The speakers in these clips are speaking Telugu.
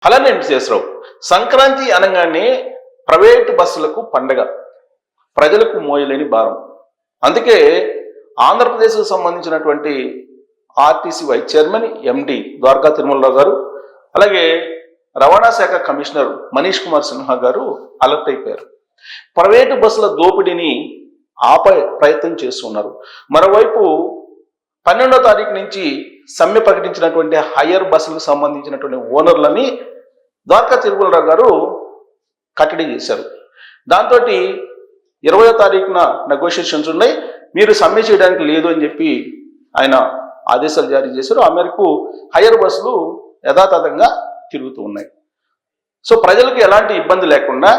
అలానే వెంకటేశ్వరరావు, సంక్రాంతి అనగానే ప్రైవేటు బస్సులకు పండగ, ప్రజలకు మోయలేని భారం. అందుకే ఆంధ్రప్రదేశ్కు సంబంధించినటువంటి RTC vice chairman MD Dwaraka Tirumala Rao గారు, అలాగే రవాణా శాఖ కమిషనర్ మనీష్ కుమార్ సిన్హా గారు అలర్ట్ అయిపోయారు. ప్రైవేటు బస్సుల దోపిడీని ఆపే ప్రయత్నం చేస్తున్నారు. మరోవైపు 12వ తారీఖు నుంచి సమ్మె ప్రకటించినటువంటి హయ్యర్ బస్సులకు సంబంధించినటువంటి ఓనర్లని ద్వారకా తిరుమలరావు గారు కట్టడి చేశారు. దాంతో 20వ తారీఖున నెగోషియేషన్స్ ఉన్నాయి, మీరు సమ్మె చేయడానికి లేదు అని చెప్పి ఆయన ఆదేశాలు జారీ చేశారు. ఆ మేరకు హయ్యర్ బస్సులు యథాతథంగా తిరుగుతూ ఉన్నాయి. సో ప్రజలకు ఎలాంటి ఇబ్బంది లేకుండా,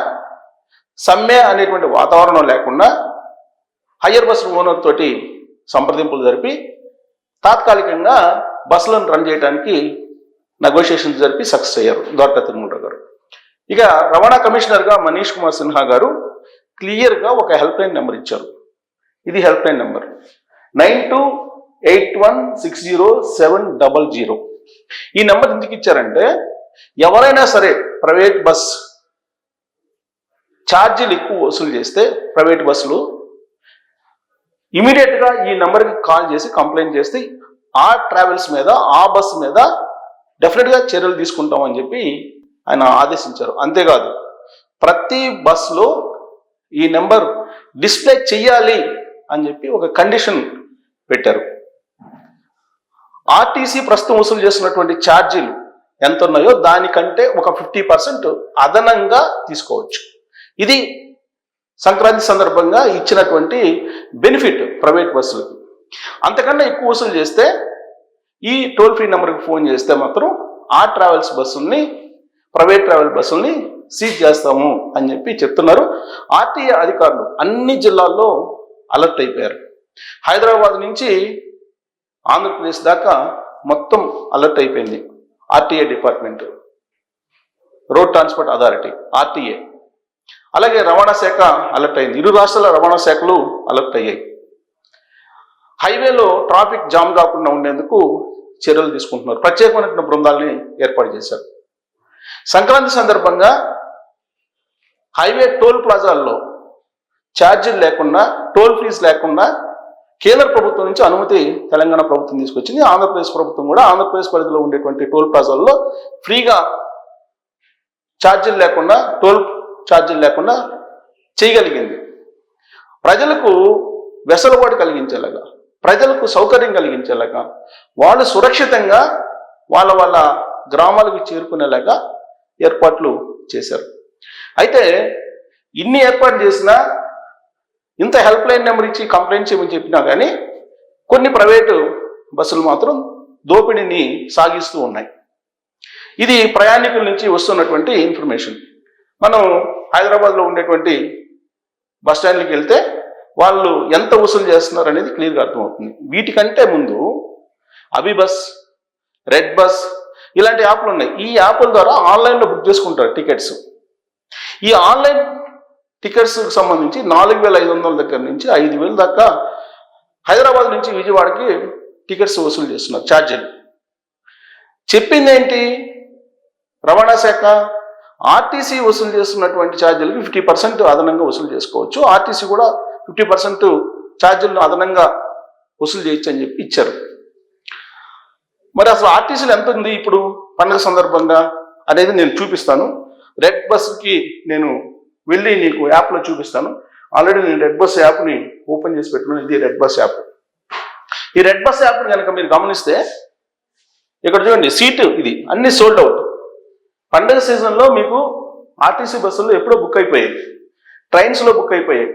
సమ్మె అనేటువంటి వాతావరణం లేకుండా హయ్యర్ బస్సు ఓనర్ తోటి సంప్రదింపులు జరిపి తాత్కాలికంగా బస్సులను రన్ చేయడానికి నెగోషియేషన్స్ జరిపి సక్సెస్ అయ్యారు ద్వారకా తిరుమలరావు గారు. ఇక రవాణా కమిషనర్గా మనీష్ కుమార్ సిన్హా గారు క్లియర్గా ఒక హెల్ప్ లైన్ నెంబర్ ఇచ్చారు. ఇది హెల్ప్ లైన్ నెంబర్ 9281607000. ఈ నెంబర్ ఎందుకు ఇచ్చారంటే, ఎవరైనా సరే ప్రైవేట్ బస్ ఛార్జీలు ఎక్కువ వసూలు చేస్తే ప్రైవేట్ బస్సులు ఇమీడియట్గా ఈ నెంబర్కి కాల్ చేసి కంప్లైంట్ చేస్తే ఆ ట్రావెల్స్ మీద, ఆ బస్సు మీద డెఫినెట్గా చర్యలు తీసుకుంటామని చెప్పి ఆయన ఆదేశించారు. అంతేకాదు ప్రతి బస్సులో ఈ నెంబర్ డిస్ప్లే చెయ్యాలి అని చెప్పి ఒక కండిషన్ పెట్టారు. ఆర్టీసీ ప్రస్తుతం వసూలు చేస్తున్నటువంటి ఛార్జీలు ఎంత ఉన్నాయో దానికంటే ఒక 50% అదనంగా తీసుకోవచ్చు. ఇది సంక్రాంతి సందర్భంగా ఇచ్చినటువంటి బెనిఫిట్ ప్రైవేట్ బస్సులకి. అంతకన్నా ఎక్కువ వసూలు చేస్తే ఈ టోల్ ఫ్రీ నెంబర్కి ఫోన్ చేస్తే మాత్రం ఆ ట్రావెల్స్ బస్సుల్ని, ప్రైవేట్ ట్రావెల్ బస్సుల్ని సీజ్ చేస్తాము అని చెప్పి చెప్తున్నారు. ఆర్టీఏ అధికారులు అన్ని జిల్లాల్లో అలర్ట్ అయిపోయారు. హైదరాబాద్ నుంచి ఆంధ్రప్రదేశ్ దాకా మొత్తం అలర్ట్ అయిపోయింది RTA department, road transport authority RTA. అలాగే రవాణా శాఖ అలర్ట్ అయింది. ఇరు రాష్ట్రాల రవాణా శాఖలు అలర్ట్ అయ్యాయి. హైవేలో ట్రాఫిక్ జామ్ కాకుండా ఉండేందుకు చర్యలు తీసుకుంటున్నారు. ప్రత్యేకమైన బృందాలని ఏర్పాటు చేశారు. సంక్రాంతి సందర్భంగా హైవే టోల్ ప్లాజాల్లో ఛార్జీలు లేకుండా, టోల్ ఫీజు లేకుండా కేంద్ర ప్రభుత్వం నుంచి అనుమతి తెలంగాణ ప్రభుత్వం తీసుకొచ్చింది. ఆంధ్రప్రదేశ్ ప్రభుత్వం కూడా ఆంధ్రప్రదేశ్ పరిధిలో ఉండేటువంటి టోల్ ప్లాజాల్లో ఫ్రీగా ఛార్జీలు లేకుండా, టోల్ ఛార్జీలు లేకుండా చేయగలిగింది. ప్రజలకు వెసులుబాటు కలిగించేలాగా, ప్రజలకు సౌకర్యం కలిగించేలాగా, వాళ్ళు సురక్షితంగా వాళ్ళ గ్రామాలకు చేరుకునేలాగా ఏర్పాట్లు చేశారు. అయితే ఇన్ని ఏర్పాటు చేసినా, ఇంత హెల్ప్ లైన్ నెంబర్ ఇచ్చి కంప్లైంట్ చేయమని చెప్పినా కానీ కొన్ని ప్రైవేటు బస్సులు మాత్రం దోపిడీని సాగిస్తూ ఉన్నాయి. ఇది ప్రయాణికుల నుంచి వస్తున్నటువంటి ఇన్ఫర్మేషన్. మనం హైదరాబాద్లో ఉండేటువంటి బస్ స్టాండ్కి వెళ్తే వాళ్ళు ఎంత వసూలు చేస్తున్నారు అనేది క్లియర్గా అర్థమవుతుంది. వీటికంటే ముందు అభిబస్, రెడ్ బస్ ఇలాంటి యాప్లు ఉన్నాయి. ఈ యాప్ల ద్వారా ఆన్లైన్లో బుక్ చేసుకుంటారు టికెట్స్. ఈ ఆన్లైన్ టికెట్స్కి సంబంధించి 4500 దగ్గర నుంచి 5000 దాకా హైదరాబాద్ నుంచి విజయవాడకి టికెట్స్ వసూలు చేస్తున్నారు ఛార్జీలు. చెప్పింది ఏంటి రవాణా శాఖ? ఆర్టీసీ వసూలు చేస్తున్నటువంటి ఛార్జీలకు 50% అదనంగా వసూలు చేసుకోవచ్చు, ఆర్టీసీ కూడా 50% ఛార్జీలను అదనంగా వసూలు చేయొచ్చు అని చెప్పి ఇచ్చారు. మరి అసలు ఆర్టీసీలు ఎంత ఉంది ఇప్పుడు పండుగ సందర్భంగా అనేది నేను చూపిస్తాను. రెడ్ బస్కి నేను వెళ్ళి నీకు యాప్లో చూపిస్తాను. ఆల్రెడీ నేను రెడ్ బస్ యాప్ని ఓపెన్ చేసి పెట్టుకున్నాను. ఇది రెడ్ బస్ యాప్. ఈ రెడ్ బస్ యాప్ని కనుక మీరు గమనిస్తే ఇక్కడ చూడండి, సీటు ఇది అన్ని సోల్డ్ అవుట్. పండుగ సీజన్లో మీకు ఆర్టీసీ బస్సుల్లో ఎప్పుడో బుక్ అయిపోయాయి, ట్రైన్స్లో బుక్ అయిపోయాయి.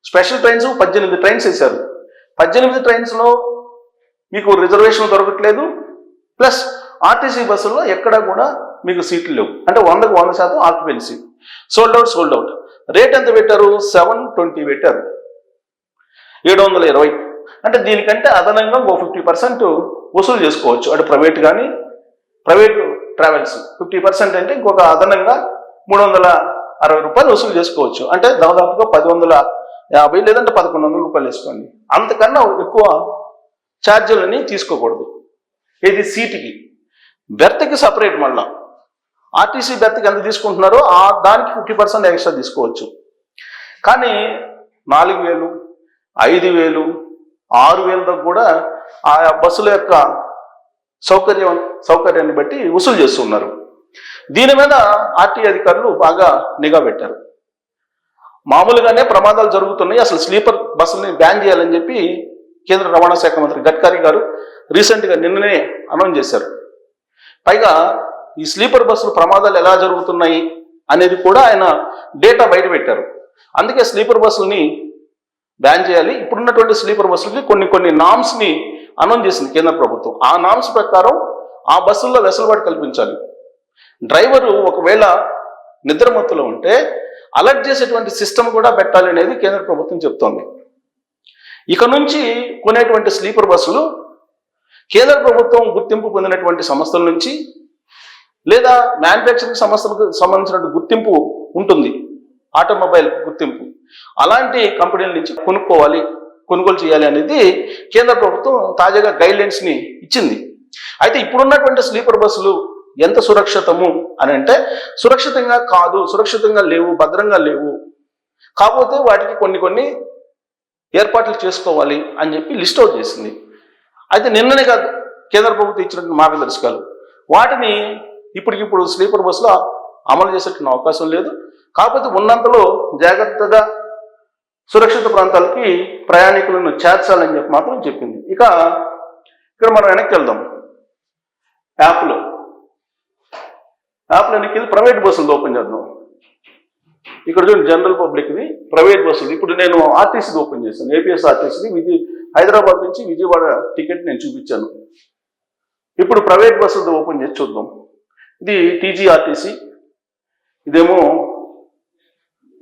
స్పెషల్ ట్రైన్స్ 18 ట్రైన్స్ వేశారు. 18 ట్రైన్స్లో మీకు రిజర్వేషన్ దొరకట్లేదు. ప్లస్ ఆర్టీసీ బస్సుల్లో ఎక్కడా కూడా మీకు సీట్లు లేవు. అంటే 100కు 100% ఆక్యుపెన్సీ. Sold out. రేట్ ఎంత పెట్టారు? 720 పెట్టారు, 720. అంటే దీనికంటే అదనంగా ఇంకో 50% వసూలు చేసుకోవచ్చు. అంటే ప్రైవేట్ ట్రావెల్స్ 50% అంటే ఇంకొక అదనంగా 360 రూపాయలు వసూలు చేసుకోవచ్చు. అంటే దాదాపుగా 1150 లేదంటే 1100 రూపాయలు వేసుకోండి. అంతకన్నా ఎక్కువ ఛార్జీలని తీసుకోకూడదు. ఇది సీటుకి. బెర్త్కి సపరేట్ మళ్ళా ఆర్టీసీ బెర్త్కి ఎంత తీసుకుంటున్నారో దానికి 50% ఎక్స్ట్రా తీసుకోవచ్చు. కానీ 4,000, 5,000, 6,000 దాకా కూడా ఆ బస్సుల యొక్క సౌకర్యాన్ని బట్టి వసూలు చేస్తున్నారు. దీని మీద ఆర్టీ అధికారులు బాగా నిఘా పెట్టారు. మామూలుగానే ప్రమాదాలు జరుగుతున్నాయి, అసలు స్లీపర్ బస్సుల్ని బ్యాన్ చేయాలని చెప్పి కేంద్ర రవాణా శాఖ మంత్రి గడ్కరీ గారు రీసెంట్గా నిన్ననే అనౌన్స్ చేశారు. పైగా ఈ స్లీపర్ బస్సులు ప్రమాదాలు ఎలా జరుగుతున్నాయి అనేది కూడా ఆయన డేటా బయట పెట్టారు. అందుకే స్లీపర్ బస్సుల్ని బ్యాన్ చేయాలి. ఇప్పుడున్నటువంటి స్లీపర్ బస్సులకి కొన్ని నామ్స్ని అనౌన్స్ చేసింది కేంద్ర ప్రభుత్వం. ఆ నామ్స్ ప్రకారం ఆ బస్సుల్లో వెసులుబాటు కల్పించాలి. డ్రైవరు ఒకవేళ నిద్రమత్తులో ఉంటే అలర్ట్ చేసేటువంటి సిస్టమ్ కూడా పెట్టాలి అనేది కేంద్ర ప్రభుత్వం చెప్తోంది. ఇక నుంచి కొనేటువంటి స్లీపర్ బస్సులు కేంద్ర ప్రభుత్వం గుర్తింపు పొందినటువంటి సంస్థల నుంచి లేదా మ్యానుఫ్యాక్చరింగ్ సంస్థలకు సంబంధించినటువంటి గుర్తింపు ఉంటుంది, ఆటోమొబైల్ గుర్తింపు, అలాంటి కంపెనీల నుంచి కొనుగోలు చేయాలి అనేది కేంద్ర ప్రభుత్వం తాజాగా గైడ్లైన్స్ని ఇచ్చింది. అయితే ఇప్పుడున్నటువంటి స్లీపర్ బస్సులు ఎంత సురక్షితము అని అంటే సురక్షితంగా కాదు, సురక్షితంగా లేవు, భద్రంగా లేవు. కాకపోతే వాటికి కొన్ని ఏర్పాట్లు చేసుకోవాలి అని చెప్పి లిస్ట్ అవుట్ చేసింది. అయితే నిన్ననే కాదు కేంద్ర ప్రభుత్వం ఇచ్చినటువంటి మార్గదర్శకాలు, వాటిని ఇప్పటికిప్పుడు స్లీపర్ బస్సులో అమలు చేసేటువంటి అవకాశం లేదు. కాకపోతే ఉన్నంతలో జాగ్రత్తగా సురక్షిత ప్రాంతాలకి ప్రయాణికులను చేర్చాలని చెప్పి మాత్రం చెప్పింది. ఇక్కడ మనం వెనక్కి వెళ్దాం. యాప్లో వెనక్కి వెళ్ళి ప్రైవేట్ బస్సులు ఓపెన్ చేద్దాం. ఇక్కడ చూడండి, జనరల్ పబ్లిక్ది, ప్రైవేట్ బస్సులు. ఇప్పుడు నేను ఆర్టీసీది ఓపెన్ చేశాను, ఏపీఎస్ ఆర్టీసీది. హైదరాబాద్ నుంచి విజయవాడ టికెట్ నేను చూపించాను. ఇప్పుడు ప్రైవేట్ బస్సులతో ఓపెన్ చేసి చూద్దాం. ఇది టీజీఆర్టీసీ, ఇదేమో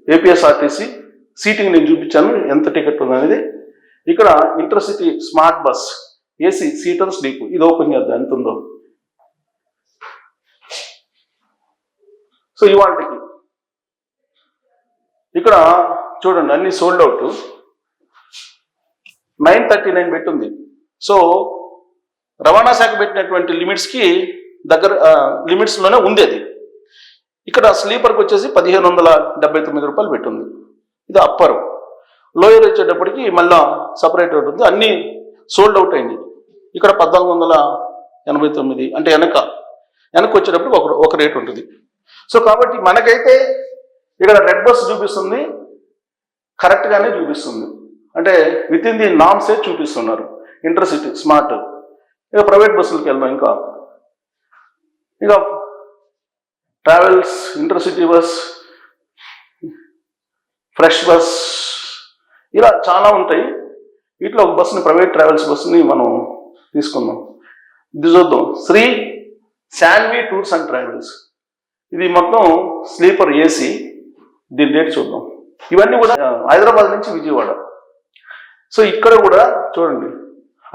ఏపీఎస్ఆర్టీసీ. సీటింగ్ నేను చూపించాను, ఎంత టికెట్ ఉందనేది. ఇక్కడ intercity smart bus AC seater sleep, ఇది ఓపెన్ చేద్దాం ఎంత ఉందో. సో ఇవాళకి ఇక్కడ చూడండి, అన్ని సోల్డ్ అవుట్. 939 పెట్టుంది. సో రవాణా శాఖ పెట్టినటువంటి లిమిట్స్కి లిమిట్స్లోనే ఉంది అది. ఇక్కడ స్లీపర్కి వచ్చేసి 1,579 రూపాయలు పెట్టుంది. ఇది అప్పర్. లోయర్ వచ్చేటప్పటికి మళ్ళా సపరేట్ ఉంటుంది, అన్నీ సోల్డ్ అవుట్ అయింది. ఇక్కడ 1,489, అంటే వెనక్కి వచ్చేటప్పటికి ఒక రేట్ ఉంటుంది. సో కాబట్టి మనకైతే ఇక్కడ రెడ్ బస్ చూపిస్తుంది, కరెక్ట్గానే చూపిస్తుంది, అంటే విత్ ఇన్ ది నామ్సే చూపిస్తున్నారు. Intercity smart. ఇక ప్రైవేట్ బస్సులకి వెళ్దాం. ఇక travels, intercity bus, fresh bus, ఇలా చాలా ఉంటాయి. వీటిలో ఒక బస్సుని, ప్రైవేట్ ట్రావెల్స్ బస్సుని మనం తీసుకుందాం. ఇది చూద్దాం, Sri Shanvi tours and travels. ఇది మొత్తం స్లీపర్ ఏసీ. దీని రేట్ చూద్దాం. ఇవన్నీ కూడా హైదరాబాద్ నుంచి విజయవాడ. సో ఇక్కడ కూడా చూడండి,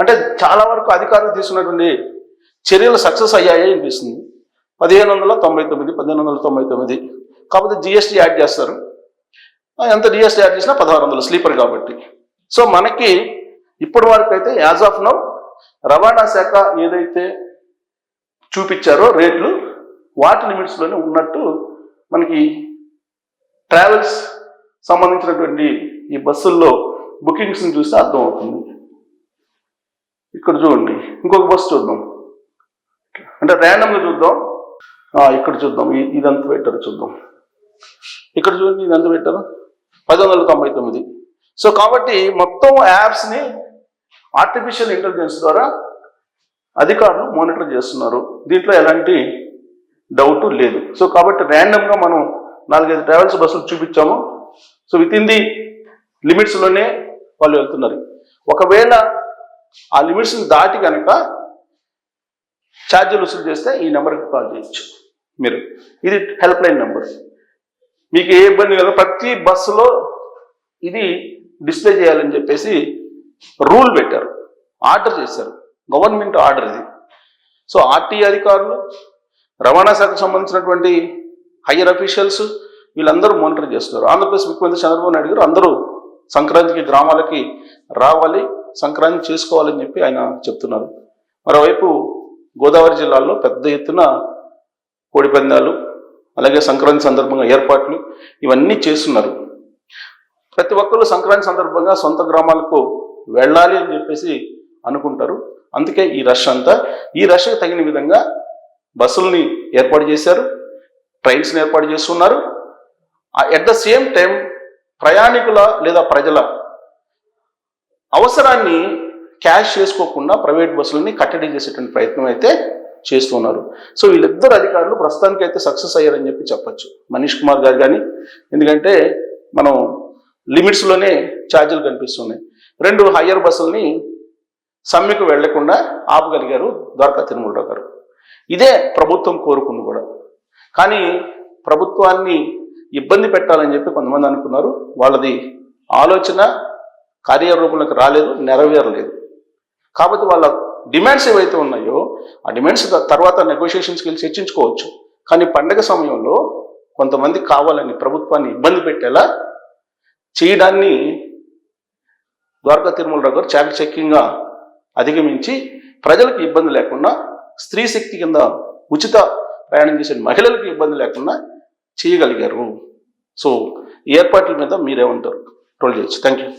అంటే చాలా వరకు అధికారులు తీసుకున్నటువంటి చర్యలు సక్సెస్ అయ్యాయి అనిపిస్తుంది. 1,599. కాకపోతే జిఎస్టీ యాడ్ చేస్తారు. ఎంత జిఎస్టీ యాడ్ చేసినా 1,600 స్లీపర్ కాబట్టి. సో మనకి ఇప్పటి వరకు అయితే యాజ్ ఆఫ్ నౌ రవాణా శాఖ ఏదైతే చూపించారో రేట్లు, వాటి లిమిట్స్లోనే ఉన్నట్టు మనకి ట్రావెల్స్ సంబంధించినటువంటి ఈ బస్సుల్లో బుకింగ్స్ని చూస్తే అర్థమవుతుంది. ఇక్కడ చూడండి, ఇంకొక బస్సు చూద్దాం, అంటే ర్యాండమ్గా చూద్దాం. ఇక్కడ చూద్దాం, ఇదంతా పెట్టారు చూద్దాం. ఇక్కడ చూడండి, ఇదంతా పెట్టారు 1,599. సో కాబట్టి మొత్తం యాప్స్ని ఆర్టిఫిషియల్ ఇంటెలిజెన్స్ ద్వారా అధికారులు మానిటర్ చేస్తున్నారు. దీంట్లో ఎలాంటి డౌట్ లేదు. సో కాబట్టి ర్యాండమ్గా మనం 4-5 ట్రావెల్స్ బస్సులు చూపించాము. సో విత్ ఇన్ ది లిమిట్స్లోనే వాళ్ళు వెళ్తున్నారు. ఒకవేళ ఆ లిమిట్స్ని దాటి కనుక ఛార్జీలు వసూలు చేస్తే ఈ నెంబర్కి కాల్ చేయొచ్చు మీరు. ఇది హెల్ప్ లైన్ నెంబర్. మీకు ఏ ఇబ్బంది కదా, ప్రతి బస్సులో ఇది డిస్ప్లే చేయాలని చెప్పేసి రూల్ పెట్టారు, ఆర్డర్ చేశారు, గవర్నమెంట్ ఆర్డర్ ఇది. సో ఆర్టీ అధికారులు, రవాణా శాఖకు సంబంధించినటువంటి హయ్యర్ అఫీషియల్స్ వీళ్ళందరూ మానిటర్ చేస్తున్నారు. ఆంధ్రప్రదేశ్ ముఖ్యమంత్రి చంద్రబాబు నాయుడు గారు అందరూ సంక్రాంతికి గ్రామాలకి రావాలి, సంక్రాంతి చేసుకోవాలని చెప్పి ఆయన చెప్తున్నారు. మరోవైపు గోదావరి జిల్లాలో పెద్ద ఎత్తున కోడిపందాలు, అలాగే సంక్రాంతి సందర్భంగా ఏర్పాట్లు ఇవన్నీ చేస్తున్నారు. ప్రతి ఒక్కరు సంక్రాంతి సందర్భంగా సొంత గ్రామాలకు వెళ్ళాలి అని చెప్పేసి అనుకుంటారు. అందుకే ఈ రష్ అంతా. ఈ రష్కి తగిన విధంగా బస్సుల్ని ఏర్పాటు చేశారు, ట్రైన్స్ని ఏర్పాటు చేస్తున్నారు. ఎట్ ద సేమ్ టైం ప్రయాణికుల లేదా ప్రజల అవసరాన్ని క్యాష్ చేసుకోకుండా ప్రైవేట్ బస్సులని కట్టడి చేసేటువంటి ప్రయత్నం అయితే చేస్తున్నారు. సో వీళ్ళిద్దరు అధికారులు ప్రస్తుతానికి అయితే సక్సెస్ అయ్యారని చెప్పి చెప్పచ్చు. మనీష్ కుమార్ గారు కానీ, ఎందుకంటే మనం లిమిట్స్లోనే ఛార్జీలు కనిపిస్తున్నాయి. 2 హయ్యర్ బస్సుల్ని సమ్మెకు వెళ్లకుండా ఆపగలిగారు ద్వారకా తిరుమలరావు గారు. ఇదే ప్రభుత్వం కోరుకుంది కూడా. కానీ ప్రభుత్వాన్ని ఇబ్బంది పెట్టాలని చెప్పి కొంతమంది అనుకున్నారు. వాళ్ళది ఆలోచన కార్యరూపంలోకి రాలేదు, నెరవేరలేదు. కాబట్టి వాళ్ళ డిమాండ్స్ ఏవైతే ఉన్నాయో ఆ డిమాండ్స్ తర్వాత నెగోషియేషన్స్కి వెళ్ళి చర్చించుకోవచ్చు. కానీ పండగ సమయంలో కొంతమంది కావాలని ప్రభుత్వాన్ని ఇబ్బంది పెట్టేలా చేయడాన్ని ద్వారకా తిరుమలరావు గారు చాకచక్యంగా అధిగమించి ప్రజలకు ఇబ్బంది లేకుండా, స్త్రీ శక్తి కింద ఉచిత ప్రయాణం చేసే మహిళలకు ఇబ్బంది లేకుండా చేయగలిగారు. సో ఈ ఏర్పాట్ల మీద మీరేమంటారు? ట్రోల్ చేయొచ్చు. Thank you.